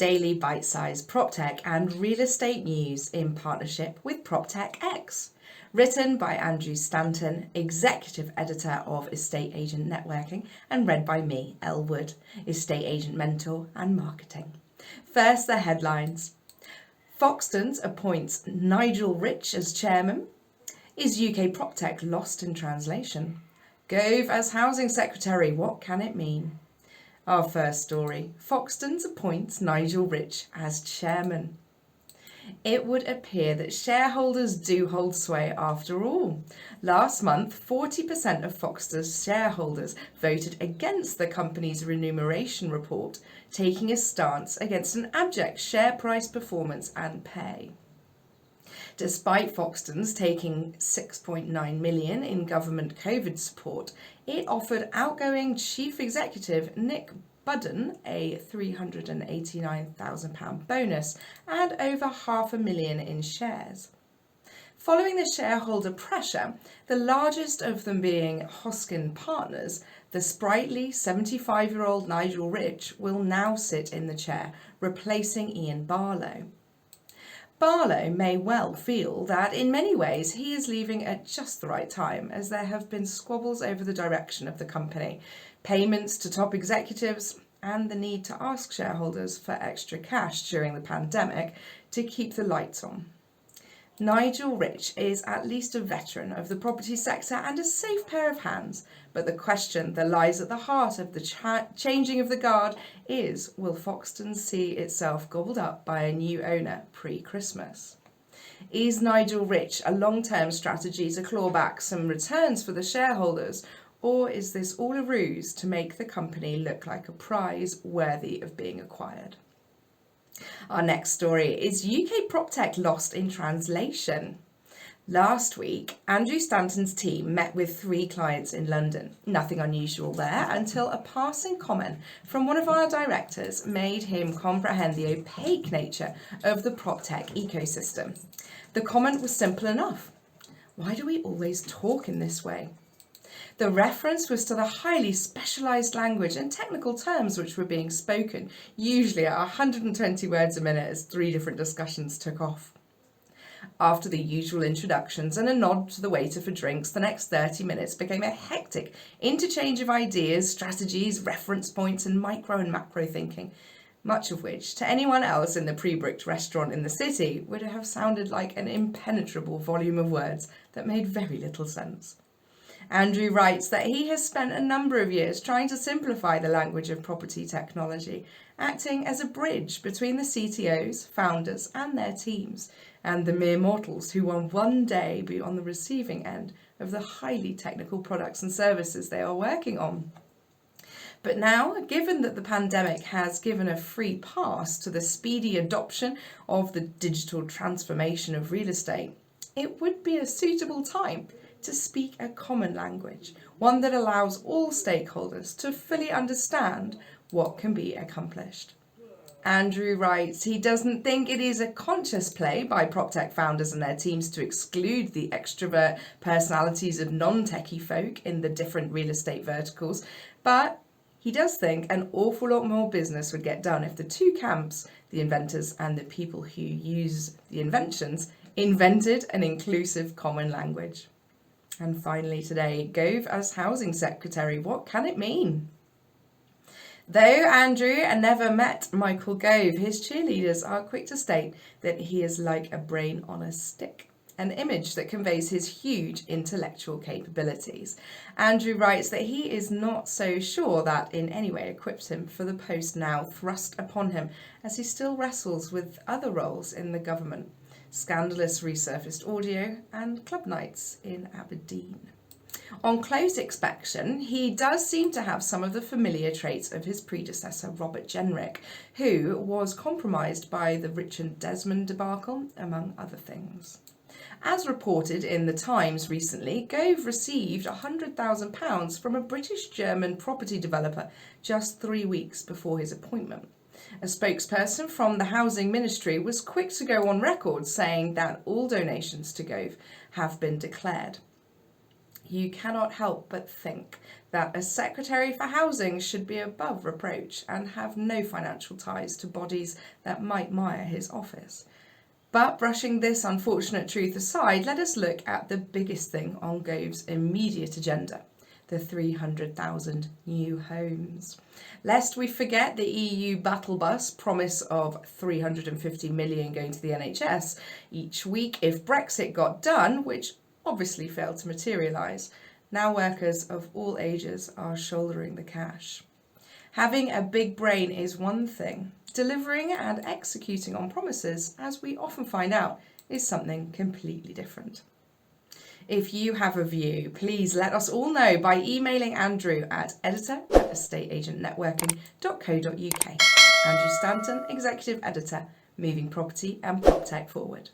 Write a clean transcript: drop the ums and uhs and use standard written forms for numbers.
daily bite-sized PropTech and real estate news in partnership with Proptech-X. Written by Andrew Stanton, Executive Editor of Estate Agent Networking, and read by me, Elle Wood, Estate Agent Mentor and Marketing. First, the headlines. Foxtons appoints Nigel Rich as chairman. Is UK PropTech lost in translation? Gove as housing secretary, what can it mean? Our first story, Foxtons appoints Nigel Rich as chairman. It would appear that shareholders do hold sway after all. Last month, 40% of Foxtons shareholders voted against the company's remuneration report, taking a stance against an abject share price performance and pay. Despite Foxtons taking $6.9 million in government COVID support, it offered outgoing Chief Executive Nick Budden a £389,000 bonus and over $500,000 in shares. Following the shareholder pressure, the largest of them being Hoskin Partners, the sprightly 75-year-old Nigel Rich will now sit in the chair, replacing Ian Barlow. Barlow may well feel that in many ways he is leaving at just the right time, as there have been squabbles over the direction of the company, payments to top executives, and the need to ask shareholders for extra cash during the pandemic to keep the lights on. Nigel Rich is at least a veteran of the property sector and a safe pair of hands, but the question that lies at the heart of the changing of the guard is, will Foxtons see itself gobbled up by a new owner pre-Christmas? Is Nigel Rich a long-term strategy to claw back some returns for the shareholders, or is this all a ruse to make the company look like a prize worthy of being acquired? Our next story is UK PropTech lost in translation. Last week, Andrew Stanton's team met with 3 clients in London. Nothing unusual there until a passing comment from one of our directors made him comprehend the opaque nature of the PropTech ecosystem. The comment was simple enough. Why do we always talk in this way? The reference was to the highly specialised language and technical terms which were being spoken, usually at 120 words a minute as 3 different discussions took off. After the usual introductions and a nod to the waiter for drinks, the next 30 minutes became a hectic interchange of ideas, strategies, reference points and micro and macro thinking, much of which, to anyone else in the pre-bricked restaurant in the city, would have sounded like an impenetrable volume of words that made very little sense. Andrew writes that he has spent a number of years trying to simplify the language of property technology, acting as a bridge between the CTOs, founders and their teams, and the mere mortals who will one day be on the receiving end of the highly technical products and services they are working on. But now, given that the pandemic has given a free pass to the speedy adoption of the digital transformation of real estate, it would be a suitable time to speak a common language, one that allows all stakeholders to fully understand what can be accomplished. Andrew writes he doesn't think it is a conscious play by PropTech founders and their teams to exclude the extrovert personalities of non-techie folk in the different real estate verticals, but he does think an awful lot more business would get done if the 2 camps, the inventors and the people who use the inventions, invented an inclusive common language. And finally today, Gove as housing secretary, what can it mean? Though Andrew never met Michael Gove, his cheerleaders are quick to state that he is like a brain on a stick, an image that conveys his huge intellectual capabilities. Andrew writes that he is not so sure that in any way equips him for the post now thrust upon him, as he still wrestles with other roles in the government. Scandalous resurfaced audio and club nights in Aberdeen. On close inspection, he does seem to have some of the familiar traits of his predecessor, Robert Jenrick, who was compromised by the Richard Desmond debacle, among other things. As reported in The Times recently, Gove received £100,000 from a British-German property developer just 3 weeks before his appointment. A spokesperson from the Housing Ministry was quick to go on record saying that all donations to Gove have been declared. you cannot help but think that a Secretary for Housing should be above reproach and have no financial ties to bodies that might mire his office. But brushing this unfortunate truth aside, let us look at the biggest thing on Gove's immediate agenda: the 300,000 new homes. Lest we forget the EU battle bus promise of 350 million going to the NHS each week if Brexit got done, which obviously failed to materialise. Now workers of all ages are shouldering the cash. Having a big brain is one thing. Delivering and executing on promises, as we often find out, is something completely different. If you have a view, please let us all know by emailing Andrew at editor@estateagentnetworking.co.uk. Andrew Stanton, Executive Editor, Moving Property and PropTech Forward.